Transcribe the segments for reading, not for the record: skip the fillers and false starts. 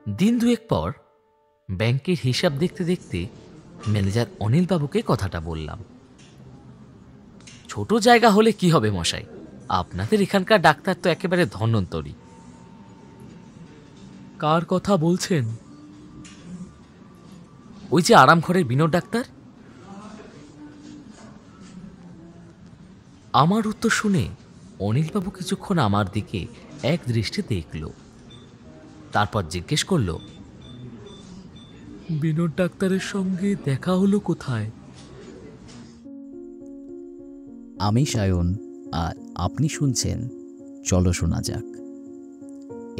দিন দুয়েক পর ব্যাংকের হিসাব দেখতে দেখতে ম্যানেজার অনিলবাবুকে কথাটা বললাম। ছোট জায়গা হলে কি হবে মশাই, আপনাদের এখানকার ডাক্তার তো একেবারে ধন্বন্তরী। কার কথা বলছেন? ওই যে আরাম ঘরের বিনোদ ডাক্তার। আমার উত্তর শুনে অনিলবাবু কিছুক্ষণ আমার দিকে এক দৃষ্টি দেখল, তারপর জিজ্ঞেস করল, বিনোদ ডাক্তারের সঙ্গে দেখা হলো কোথায়? আমি সায়ন, আর আপনি শুনছেন চলো শোনা যাক।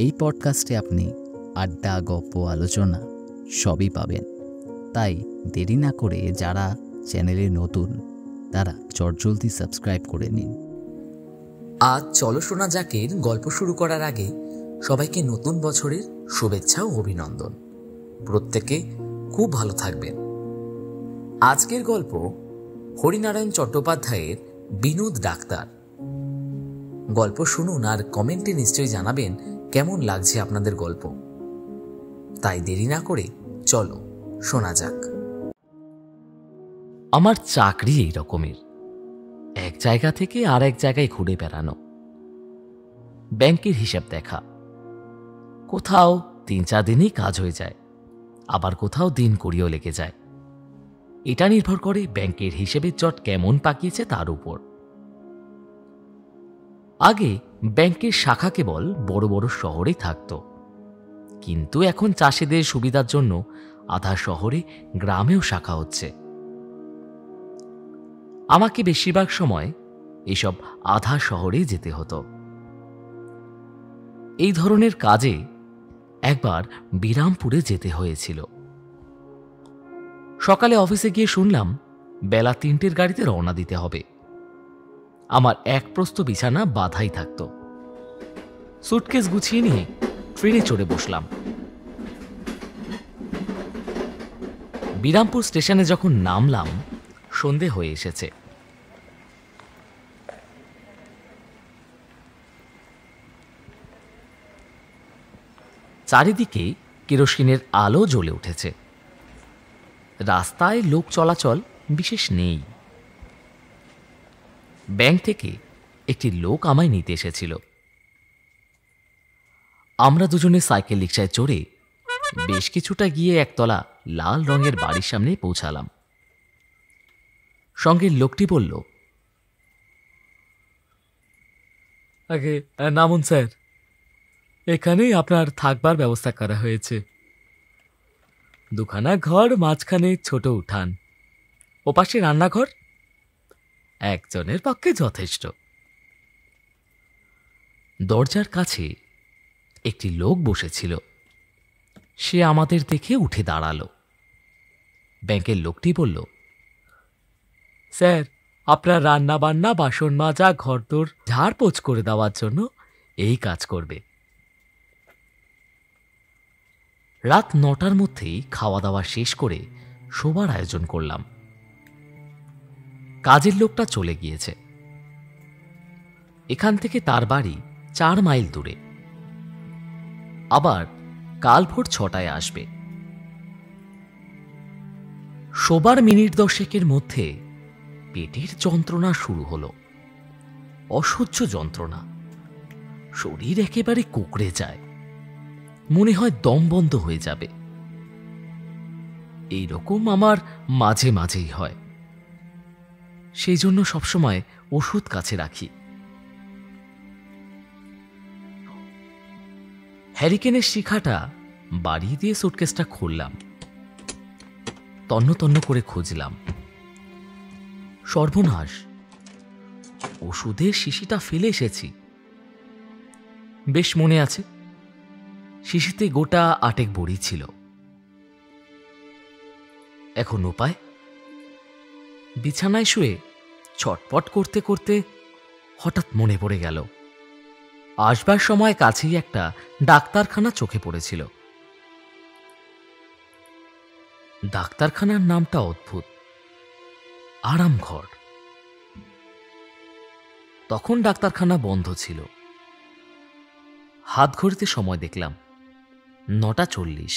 এই পডকাস্টে আপনি আড্ডা, গল্প, আলোচনা সবই পাবেন। তাই দেরি না করে যারা চ্যানেলে নতুন তারা চটজলদি সাবস্ক্রাইব করে নিন। আজ চলো শোনা যাকের গল্প শুরু করার আগে সবাইকে নতুন বছরের শুভেচ্ছা ও অভিনন্দন। প্রত্যেকে খুব ভালো থাকবেন। আজকের গল্প হরিনারায়ণ চট্টোপাধ্যায়ের বিনোদ ডাক্তার। গল্প শুনুন আর কমেন্টে নিশ্চয়ই জানাবেন কেমন লাগছে আপনাদের গল্প। তাই দেরি না করে চলো শোনা যাক। আমার চাকরি এই রকমের, এক জায়গা থেকে আর এক জায়গায় ঘুরে বেড়ানো, ব্যাংকের হিসাব দেখা। কোথাও 3-4 দিনেই কাজ হয়ে যায়, আবার কোথাও দিন করিও লেগে যায়। এটা নির্ভর করে ব্যাংকের হিসেবের জট কেমন পাকিয়েছে তার উপর। আগে ব্যাংকের শাখা কেবল বড় বড় শহরেই থাকত, কিন্তু এখন চাষিদের সুবিধার জন্য আধা শহরে গ্রামেও শাখা হচ্ছে। আমাকে বেশিরভাগ সময় এসব আধা শহরেই যেতে হতো। এই ধরনের কাজে একবার বিরামপুরে যেতে হয়েছিল। সকালে অফিসে গিয়ে শুনলাম বেলা 3টের গাড়িতে রওনা দিতে হবে। আমার এক প্রস্ত বিছানা বাঁধাই থাকত। সুটকেস গুছিয়ে নিয়ে ট্রেনে চড়ে বসলাম। বিরামপুর স্টেশনে যখন নামলাম সন্ধে হয়ে এসেছে। চারিদিকে কেরোসিনের আলো জ্বলে উঠেছে। রাস্তায় লোক চলাচল বিশেষ নেই। ব্যাংক থেকে একটি লোক আমায় নিতে এসেছিল। আমরা দুজনে সাইকেল রিকশায় চড়ে বেশ কিছুটা গিয়ে একতলা লাল রঙের বাড়ির সামনে পৌঁছালাম। সঙ্গের লোকটি বলল, আগে নামুন স্যার, এখানেই আপনার থাকবার ব্যবস্থা করা হয়েছে। দুখানা ঘর, মাঝখানে ছোট উঠান, ওপাশে রান্নাঘর, একজনের পক্ষে যথেষ্ট। দরজার কাছে একটি লোক বসেছিল। সে আমাদের দেখে উঠে দাঁড়ালো। ব্যাংকের লোকটি বলল, স্যার, আপনার রান্না বান্না, বাসন মাজা, ঘরদোর ঝাড়পোছ করে দেওয়ার জন্য এই কাজ করবে। রাত 9টার মধ্যেই খাওয়া দাওয়া শেষ করে শোবার আয়োজন করলাম। কাজের লোকটা চলে গিয়েছে। এখান থেকে তার বাড়ি 4 মাইল দূরে। আবার কাল ভোর 6টায় আসবে। শোবার মিনিট 10 মধ্যে পেটের যন্ত্রণা শুরু হলো। অসহ্য যন্ত্রণা, শরীর একেবারে কুঁকড়ে যায়, মনে হয় দম বন্ধ হয়ে যাবে। এইরকম আমার মাঝে মাঝেই হয়, সেই জন্য সবসময় ওষুধ কাছে রাখি। হ্যারিকেনের শিখাটা বাড়িয়ে দিয়ে সুটকেসটা খুললাম। তন্ন তন্ন করে খুঁজলাম। সর্বনাশ, ওষুধের শিশিটা ফেলে এসেছি। বেশ মনে আছে, শিশিতে গোটা 8 বড়ি ছিল। এখন উপায়? বিছানায় শুয়ে ছটপট করতে করতে হঠাৎ মনে পড়ে গেল, আসবার সময় কাছেই একটা ডাক্তারখানা চোখে পড়েছিল। ডাক্তারখানার নামটা অদ্ভুত, আরামঘর। তখন ডাক্তারখানা বন্ধ ছিল। হাত ঘড়িতে সময় দেখলাম 9:40।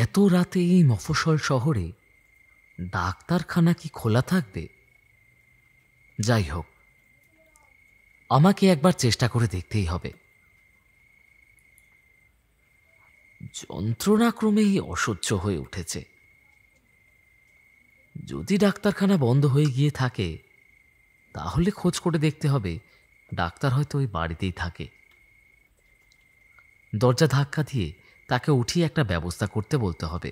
এত রাতে এই মফস্বল শহরে ডাক্তারখানা কি খোলা থাকবে? যাই হোক, আমাকে একবার চেষ্টা করে দেখতেই হবে। যন্ত্রণাক্রমেই অসহ্য হয়ে উঠেছে। যদি ডাক্তারখানা বন্ধ হয়ে গিয়ে থাকে তাহলে খোঁজ করে দেখতে হবে ডাক্তার হয়তো ওই বাড়িতেই থাকে। দরজা ধাক্কা দিয়ে তাকে উঠিয়ে একটা ব্যবস্থা করতে বলতে হবে।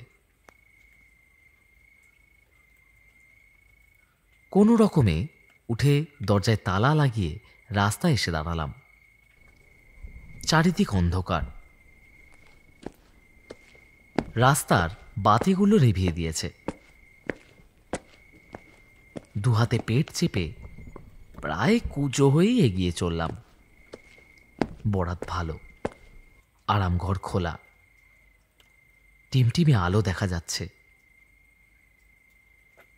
কোনো রকমে উঠে দরজায় তালা লাগিয়ে রাস্তায় এসে দাঁড়ালাম। চারিদিক অন্ধকার। রাস্তার বাতিগুলো নিভিয়ে দিয়েছে। দুহাতে পেট চেপে প্রায় কুজো হয়েই এগিয়ে চললাম। বরাত ভালো, আরামঘর খোলা, টিমটিমে আলো দেখা যাচ্ছে।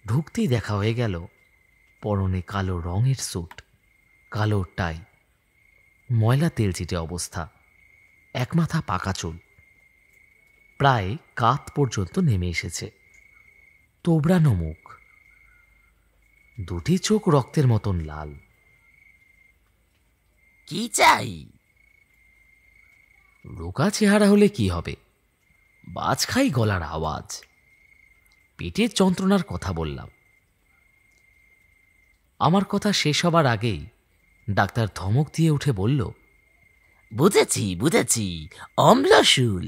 ঢুকতেই দেখা হয়ে গেল পরনে কালো রঙের স্যুট, কালো টাই, ময়লা তেলচিটে অবস্থা, এক মাথা পাকা চুল, প্রায় কাত পর্যন্ত নেমে এসেছে, তোবড়ানো মুখ, দুটি চোখ রক্তের মতন লাল। কি চাই? রোগা চেহারা হলে কি হবে, বাজখাই গলার আওয়াজ। পেটের যন্ত্রণার কথা বললাম। আমার কথা শেষ হবার আগেই ডাক্তার ধমক দিয়ে উঠে বলল, বুঝেছি বুঝেছি, অম্লশূল।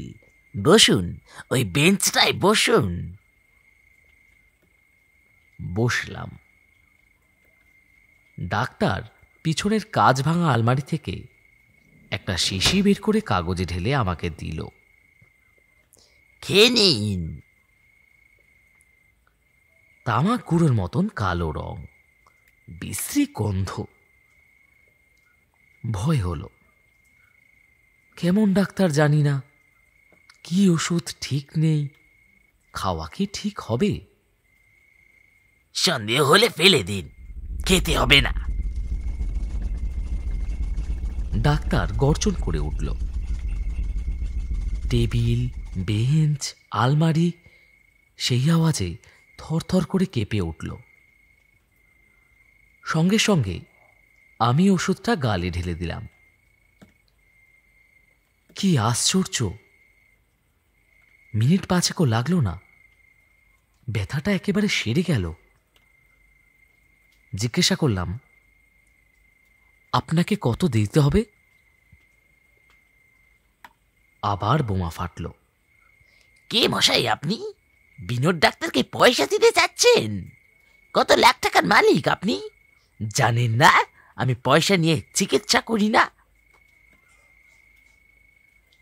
বসুন, ওই বেঞ্চটায় বসুন। বসলাম। ডাক্তার পিছনের কাঁচ ভাঙা আলমারি থেকে একটা শিশি বের করে কাগজে ঢেলে আমাকে দিল। খেয়ে নিন। তামাক গুঁড়োর মতন কালো রং, বিশ্রী গন্ধ। ভয় হলো। কেমন ডাক্তার জানি না, কি ওষুধ ঠিক নেই, খাওয়া কি ঠিক হবে? সন্দেহ হলে ফেলে দিন, খেতে হবে না। ডাক্তার গর্জন করে উঠল। টেবিল, বেঞ্চ, আলমারি সেই আওয়াজে থরথর করে কেঁপে উঠল। সঙ্গে সঙ্গে আমি ওষুধটা গালে ঢেলে দিলাম। কি আশ্চর্য, মিনিট 5 লাগলো না, ব্যথাটা একেবারে সেরে গেল। জিজ্ঞাসা করলাম, আপনাকে কত দিতে হবে? আবার বোমা ফাটল। কে মশাই আপনি? বিনোদ ডাক্তারকে পয়সা দিতে চাচ্ছেন? কত লাখ টাকার মালিক আপনি? জানেন না আমি পয়সা নিয়ে চিকিৎসা করি না?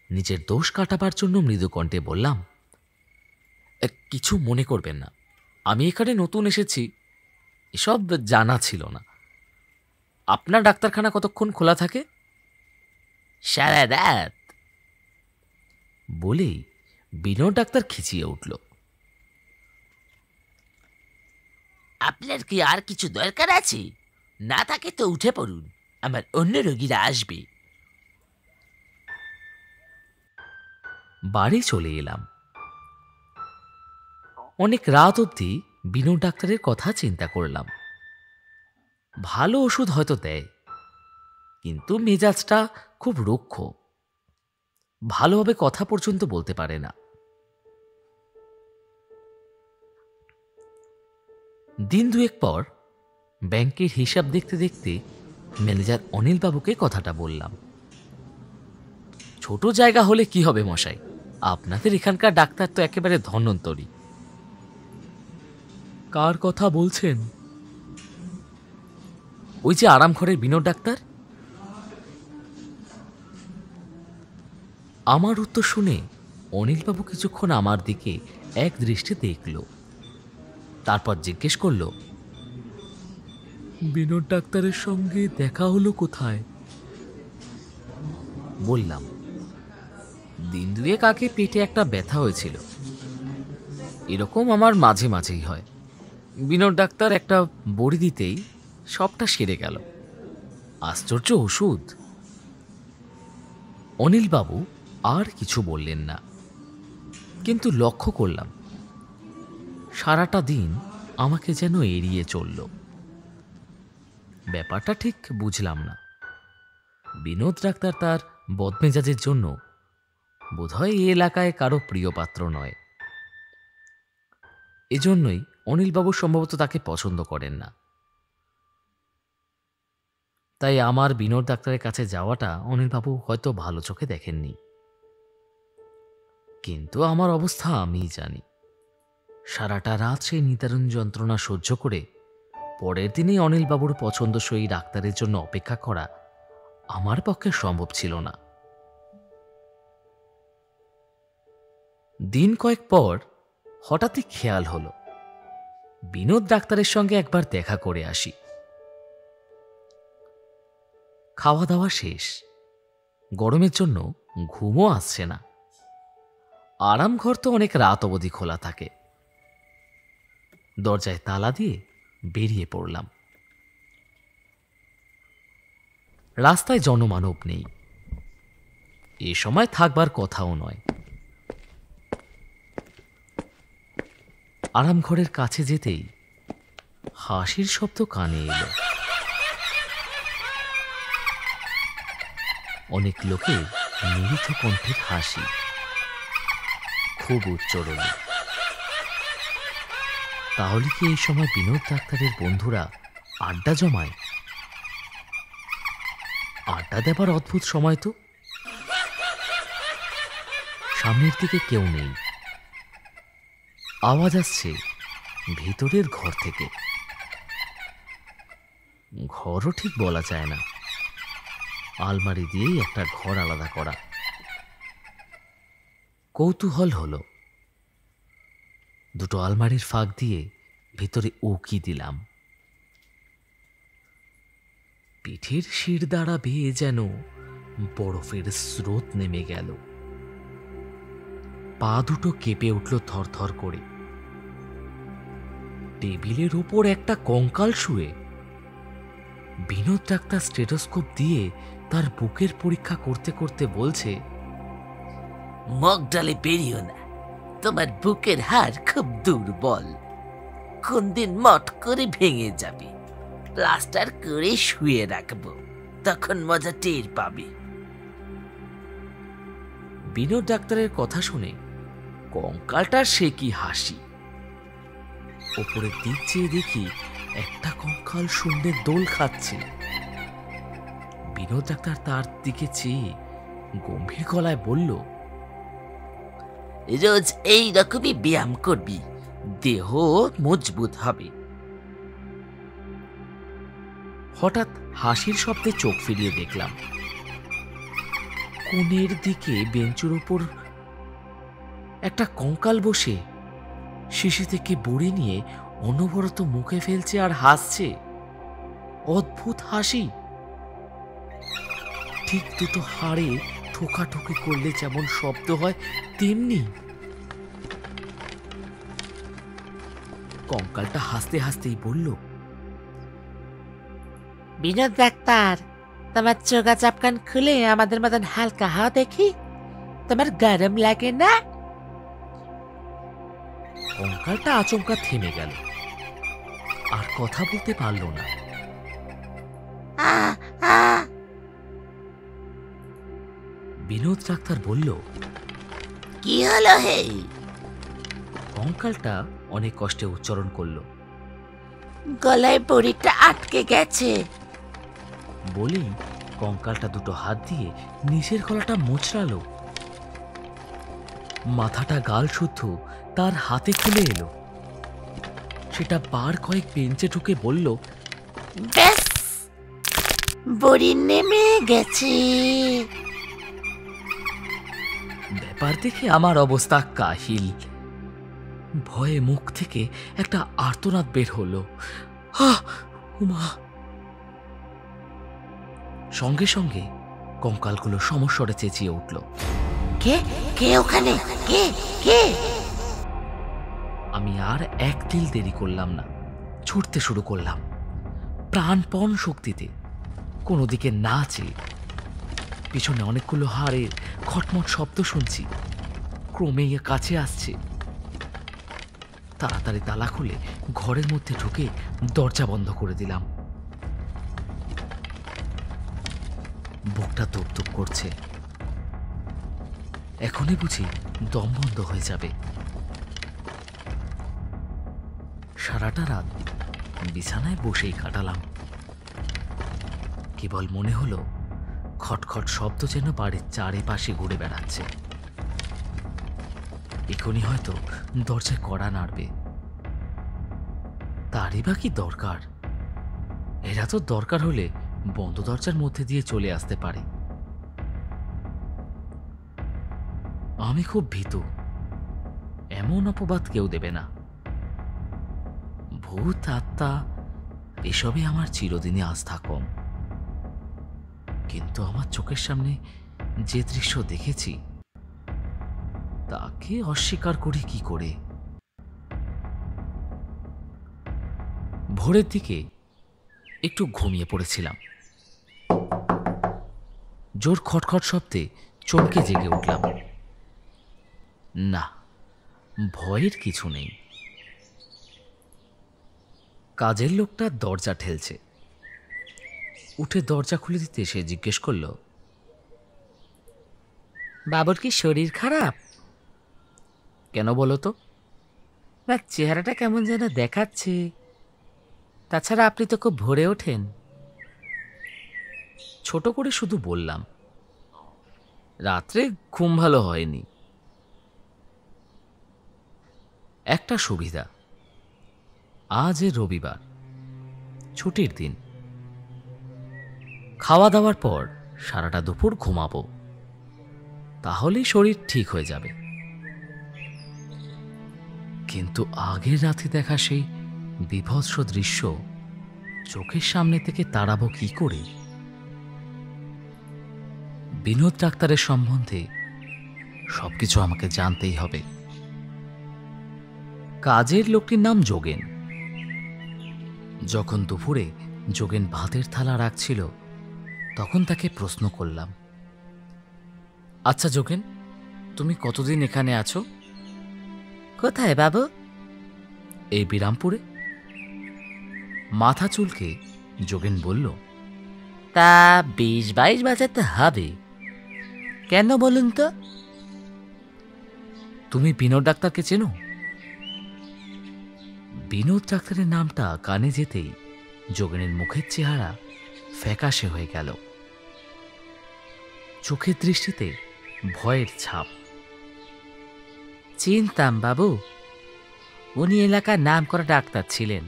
নিজের দোষ কাটাবার জন্য মৃদু কণ্ঠে বললাম, কিছু মনে করবেন না, আমি এখানে নতুন এসেছি, এসব জানা ছিল না। আপনার ডাক্তারখানা কতক্ষণ খোলা থাকে? সারা রাত। বলেই বিনোদ ডাক্তার খিচিয়ে উঠল। আপনার কি আর কিছু দরকার আছে? না থাকে তো উঠে পড়ুন, আমার অন্য রোগীরা আসবে। বাড়ি চলে এলাম। অনেক রাত অবধি বিনোদ ডাক্তারের কথা চিন্তা করলাম। ভালো ওষুধ হয়তো দেয়, কিন্তু মেজাজটা খুব রুক্ষ, ভালোভাবে কথা পর্যন্ত বলতে পারে না। দিন 2 পর ব্যাংকের হিসাব দেখতে দেখতে ম্যানেজার অনিল বাবুকে কথাটা বললাম। ছোট জায়গা হলে কি হবে মশাই, আপনাদের এখানকার ডাক্তার তো একেবারে ধন্বন্তরী। কার কথা বলছেন? ওই যে আরাম ঘরের বিনোদ ডাক্তার। আমার উত্তর শুনে অনিলবাবু কিছুক্ষণ আমার দিকে এক দৃষ্টে দেখল, তারপর জিজ্ঞেস করল, বিনোদ ডাক্তারের সঙ্গে দেখা হলো কোথায়? বললাম, দিন 2 আগে পেটে একটা ব্যথা হয়েছিল, এরকম আমার মাঝে মাঝেই হয়। বিনোদ ডাক্তার একটা বড়ি দিতেই সবটা সেরে গেল। আশ্চর্য ওষুধ। অনিলবাবু আর কিছু বললেন না, কিন্তু লক্ষ্য করলাম সারাটা দিন আমাকে যেন এড়িয়ে চলল। ব্যাপারটা ঠিক বুঝলাম না। বিনোদ ডাক্তার তার বদমেজাজের জন্য বোধহয় এই এলাকায় কারো প্রিয় পাত্র নয়। এজন্যই অনিলবাবু সম্ভবত তাকে পছন্দ করেন না। তাই আমার বিনোদ ডাক্তারের কাছে যাওয়াটা অনিলবাবু হয়তো ভালো চোখে দেখেননি। কিন্তু আমার অবস্থা আমিই জানি। সারাটা রাত সেই নিদারুণ যন্ত্রণা সহ্য করে পরের দিনেই অনিলবাবুর পছন্দসই ডাক্তারের জন্য অপেক্ষা করা আমার পক্ষে সম্ভব ছিল না। দিন কয়েক পর হঠাৎই খেয়াল হলো বিনোদ ডাক্তারের সঙ্গে একবার দেখা করে আসি। খাওয়া দাওয়া শেষ, গরমের জন্য ঘুমও আসছে না। আরামঘর তো অনেক রাত অবধি খোলা থাকে। দরজায় তালা দিয়ে বেরিয়ে পড়লাম। রাস্তায় জনমানব নেই, এ সময় থাকবার কথাও নয়। আরামঘরের কাছে যেতেই হাসির শব্দ কানে এলো। অনেক লোকের মিলিত কণ্ঠের হাসি, খুব উচ্চরণে। তাহলে কি এই সময় বিনোদ ডাক্তারের বন্ধুরা আড্ডা জমায়? আড্ডা দেবার অদ্ভুত সময় তো। সামনের দিকে কেউ নেই। আওয়াজ আসছে ভিতরের ঘর থেকে। ঘরও ঠিক বলা যায় না, আলমারি দিয়েই একটা ঘর আলাদা করা। কৌতূহল হলো, দুটো আলমারির ফাঁক দিয়ে ভিতরে উকি দিলাম। পিঠের শির দ্বারা বেয়ে যেন বরফের স্রোত নেমে গেল। পা দুটো কেঁপে উঠল থরথর করে। টেবিলের ওপর একটা কঙ্কাল শুয়ে। বিনোদ ডাক্তার স্টেথোস্কোপ দিয়ে তার বুকের পরীক্ষা করতে করতে বলছে, মগ ডালে বেরিও না, তোমার বুকের হাড় খুব দুর্বল, কোন দিন মট করে ভেঙে যাবে। প্লাস্টার করে শুয়ে রাখবো, তখন মজা টের পাবে। বিনোদ ডাক্তারের কথা শুনে কঙ্কালটার সে কি হাসি। ওপরের দিক চেয়ে দেখি একটা কঙ্কাল শূন্যে দোল খাচ্ছে। বিনোদ ডাক্তার তার দিকে চেয়ে গম্ভীর গলায় বলল, রোজ এই রকমই ব্যায়াম করবি, দেহ মজবুত হবে। হঠাৎ হাসির শব্দে চোখ ফিরিয়ে দেখলাম কোণের দিকে বেঞ্চের ওপর একটা কঙ্কাল বসে শিশি থেকে বড়ি নিয়ে অনবরত মুখে ফেলছে আর হাসছে। অদ্ভুত হাসি, ঠিক দুটো হাড়ে ঠোকাঠুকি করলে যেমন শব্দ হয় তেমনি। কঙ্কালটা হাসতে হাসতেই বলল, বিনোদ ডাক্তার, তোমার চোখা চাপকান খুলে আমাদের মতন হালকা হাওয়া দেখি, তোমার গরম লাগে না? কঙ্কালটা আচমকা থেমে গেল, আর কথা বলতে পারল না। বিনোদ ডাক্তার বলল, কি হলো হে? কঙ্কালটা অনেক কষ্টে উচ্চারণ করল, গলায় বড়িটা আটকে গেছে। বলেই কঙ্কালটা দুটো হাত দিয়ে নিচের গলাটা মোচড়ালো। মাথাটা গাল শুদ্ধ তার হাতে খুলে এলো। সেটা বার কয়েক বেঞ্চে ঢুকে বলল, ব্যাস, বড়ি নেমে গেছে। ব্যাপার দেখে আমার অবস্থা কাহিল। ভয়ে মুখ থেকে একটা আর্তনাদ বের হলো। উমা! সঙ্গে সঙ্গে কঙ্কালগুলো সমস্বরে চেঁচিয়ে উঠল, কে কে ওখানে? কে কে? আমি আর এক তিল দেরি করলাম না, ছুটতে শুরু করলাম প্রাণপণ শক্তিতে। কোনো দিকে না চেয়ে পিছনে অনেকগুলো হাড়ের খটমট শব্দ শুনছি, ক্রমেই কাছে আসছে। তাড়াতাড়ি তালা খুলে ঘরের মধ্যে ঢুকে দরজা বন্ধ করে দিলাম। বুকটা ধুকধুক করছে, এখনই বুঝি দম বন্ধ হয়ে যাবে। সারাটা রাত বিছানায় বসেই কাটালাম। কেবল মনে হলো খটখট শব্দ যেন বাড়ির চারিপাশে ঘুরে বেড়াচ্ছে। এখনই হয়তো দরজায় কড়া নাড়বে। তারই বা কি দরকার? এরা তো দরকার হলে বন্ধ দরজার মধ্যে দিয়ে চলে আসতে পারে। আমি খুব ভীতু, এমন অপবাদ কেউ দেবে না। ভূত আত্মা এসবে আমার চিরদিনই আস্থা কম, কিন্তু আমার চোখের সামনে যে দৃশ্য দেখেছি তাকে অস্বীকার করি কি করে? ভোরের দিকে একটু ঘুমিয়ে পড়েছিলাম। জোর খটখট শব্দে চমকে জেগে উঠলাম। না, ভয়ের কিছু নেই। কাজের লোকটা দরজা ঠেলছে। উঠে দরজা খুলে দিতে সে জিজ্ঞেস করল, বাবুর কি শরীর খারাপ? কেন বলো তো? না, চেহারাটা কেমন যেন দেখাচ্ছে। তাছাড়া আপনি তো খুব ভোরে ওঠেন। ছোট করে শুধু বললাম, রাত্রে ঘুম ভালো হয়নি। একটা সুবিধা, আজ রবিবার, ছুটির দিন। খাওয়া দাওয়ার পর সারাটা দুপুর ঘুমাবো, তাহলেই শরীর ঠিক হয়ে যাবে। কিন্তু আগের রাতে দেখা সেই বিভৎস দৃশ্য চোখের সামনে থেকে তাড়াবো কি করে? বিনোদ ডাক্তারের সম্বন্ধে সবকিছু আমাকে জানতেই হবে। কাজের লোকটির নাম যোগেন। যখন দুপুরে যোগেন ভাতের থালা রাখছিল তখন তাকে প্রশ্ন করলাম, আচ্ছা যোগেন, তুমি কতদিন এখানে আছো? কোথায় বাবু? এই বিরামপুরে। মাথা চুলকে যোগেন বলল, তা 20-22 বাজাতে হবে। কেন বলুন তো? তুমি বিনোদ ডাক্তারকে চেনো? বিনোদ ডাক্তারের নামটা কানে যেতেই যোগেনের মুখের চেহারা ফ্যাকাশে হয়ে গেল। চোখের দৃষ্টিতে ভয়ের ছাপ। চিনতাম বাবু, উনি এলাকার নাম করা ডাক্তার ছিলেন।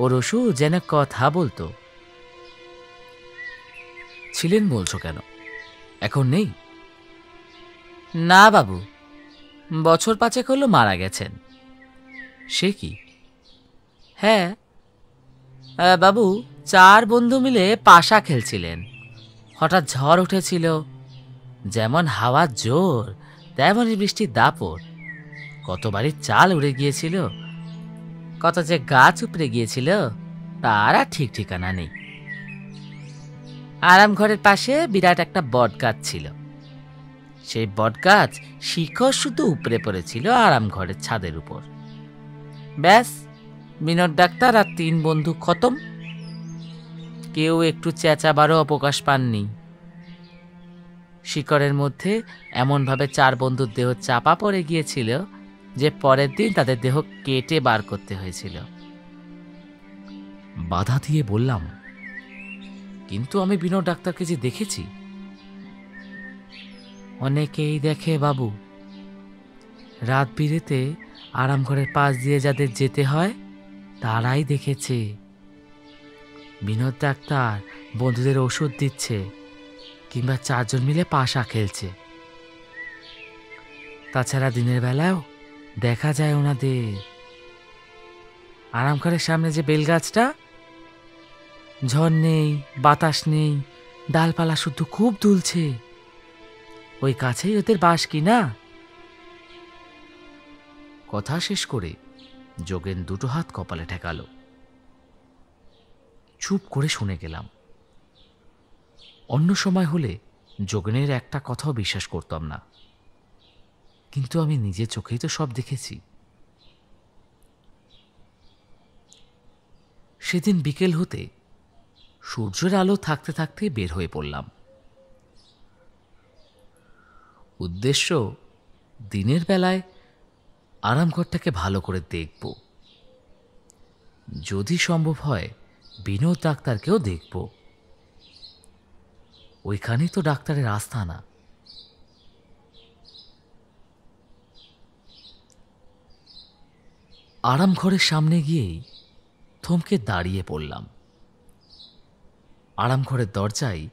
ওর ওষুধ যেন কথা বলতো। ছিলেন বলছো কেন? এখন নেই? না বাবু, বছর 5 হলো মারা গেছেন। সে কি? হ্যাঁ বাবু, 4 বন্ধু মিলে পাশা খেলছিলেন। হঠাৎ ঝড় উঠেছিল, যেমন হাওয়ার জোর তেমনই বৃষ্টির দাপট। কত বাড়ির চাল উড়ে গিয়েছিল, কত যে গাছ উপড়ে গিয়েছিল তার আর ঠিক ঠিকানা নেই। আরাম ঘরের পাশে বিরাট একটা বট গাছ ছিল। সেই বট গাছ শিকড় শুধু উপড়ে পড়েছিল আরাম ঘরের ছাদের উপর। ব্যাস, বিনোদ ডাক্তার আর 3 বন্ধু খতম। কেউ একটু চেঁচাবারও অবকাশ পাননি। শিকড়ের মধ্যে এমনভাবে 4 বন্ধুর দেহ চাপা পড়ে গিয়েছিল যে পরের দিন তাদের দেহ কেটে বার করতে হয়েছিল। বাধা দিয়ে বললাম, কিন্তু আমি বিনোদ ডাক্তারকে যে দেখেছি। অনেকেই দেখে বাবু, রাত বিরেতে আরাম ঘরের পাশ দিয়ে যাদের যেতে হয় তারাই দেখেছে। বিনোদ ডাক্তার বন্ধুদের ওষুধ দিচ্ছে কিংবা 4 জন মিলে পাশা খেলছে। তাছাড়া দিনের বেলাও দেখা যায় ওনাদের। আরাম ঘরের সামনে যে বেলগাছটা, ঝড় নেই, বাতাস নেই, ডালপালা শুধু খুব দুলছে। ওই কাছেই ওদের বাস কি না? কথা শেষ করে যোগেন 2 হাত কপালে ঠেকালো। চুপ করে শুনে গেলাম। অন্য সময় হলে যোগেনের একটা কথাও বিশ্বাস করতাম না, কিন্তু আমি নিজের চোখেই তো সব দেখেছি। সেদিন বিকেল হতে সূর্যের আলো থাকতে থাকতে বের হয়ে পড়লাম। উদ্দেশ্য দিনের বেলায় আরামঘরটাকে ভালো করে দেখব, যদি সম্ভব হয় বিনোদ ডাক্তারকেও দেখব। ওইখানেই তো ডাক্তারের আস্তানা। আরামঘরের সামনে গিয়েই থমকে দাঁড়িয়ে পড়লাম। আরামঘরের দরজায়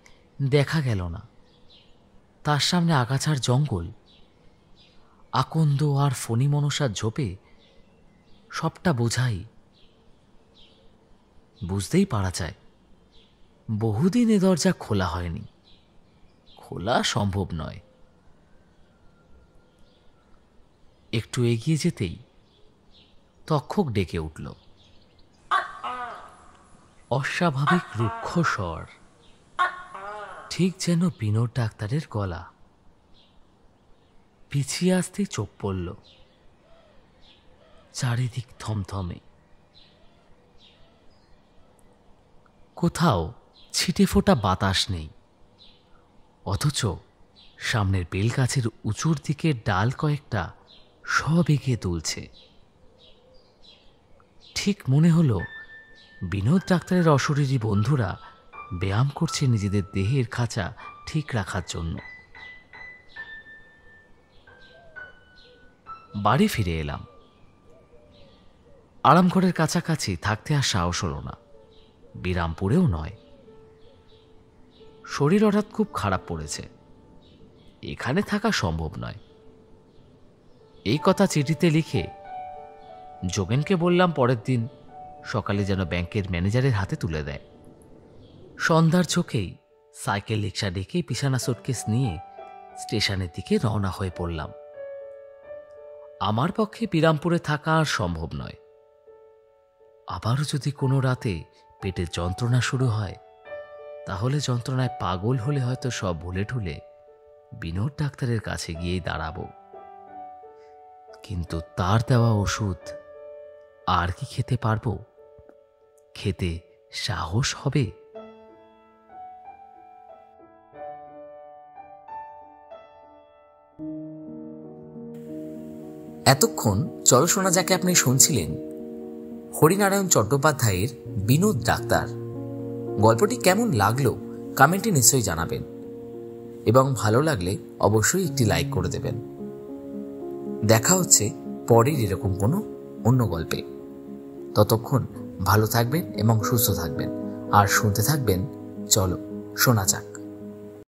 দেখা গেল না, তার সামনে আগাছার জঙ্গল, আকন্দ আর ফণি মনসার ঝোপে সবটা বোঝাই। বুঝতেই পারা যায় বহুদিন এ দরজা খোলা হয়নি, খোলা সম্ভব নয়। একটু এগিয়ে যেতেই তক্ষক ডেকে উঠল, অস্বাভাবিক রুক্ষ স্বর, ঠিক যেন বিনোদ ডাক্তারের গলা। পিছিয়ে আসতেই চোখ পড়ল, চারিদিক থমথমে, কোথাও ছিটে ফোটা বাতাস নেই, অথচ সামনের বেলগাছের উঁচুর দিকে ডাল কয়েকটা সব এগিয়ে তুলছে। ঠিক মনে হলো বিনোদ ডাক্তারের অশরীরী বন্ধুরা ব্যায়াম করছে নিজেদের দেহের খাঁচা ঠিক রাখার জন্য। বাড়ি ফিরে এলাম। আরামঘরের কাছাকাছি থাকতে আর সাহস হলো না, বিরামপুরেও নয়। শরীর হঠাৎ খুব খারাপ পড়েছে, এখানে থাকা সম্ভব নয়। এই কথা চিঠিতে লিখে যোগেনকে বললাম পরের দিন সকালে যেন ব্যাংকের ম্যানেজারের হাতে তুলে দেয়। সন্ধ্যার চোখেই সাইকেল রিক্সা ডেকে বিছানা সুটকেস নিয়ে স্টেশনের দিকে রওনা হয়ে পড়লাম। আমার পক্ষে বিরামপুরে থাকা আর সম্ভব নয়। আবারও যদি কোনো রাতে পেটের যন্ত্রণা শুরু হয়, তাহলে যন্ত্রণায় পাগল হলে হয়তো সব ভুলে ঠুলে বিনোদ ডাক্তারের কাছে গিয়েই দাঁড়াবো। কিন্তু তার দেওয়া ওষুধ আর কি খেতে পারবো? খেতে সাহস হবে? এতক্ষণ চলো শোনা যাকে আপনি শুনছিলেন হরিনারায়ণ চট্টোপাধ্যায়ের বিনোদ ডাক্তার। গল্পটি কেমন লাগলো কমেন্টে নিশ্চয়ই জানাবেন, এবং ভালো লাগলে অবশ্যই একটি লাইক করে দেবেন। দেখা হচ্ছে পরের এরকম কোনো অন্য গল্পে। ততক্ষণ ভালো থাকবেন এবং সুস্থ থাকবেন, আর শুনতে থাকবেন চলো শোনা যাক।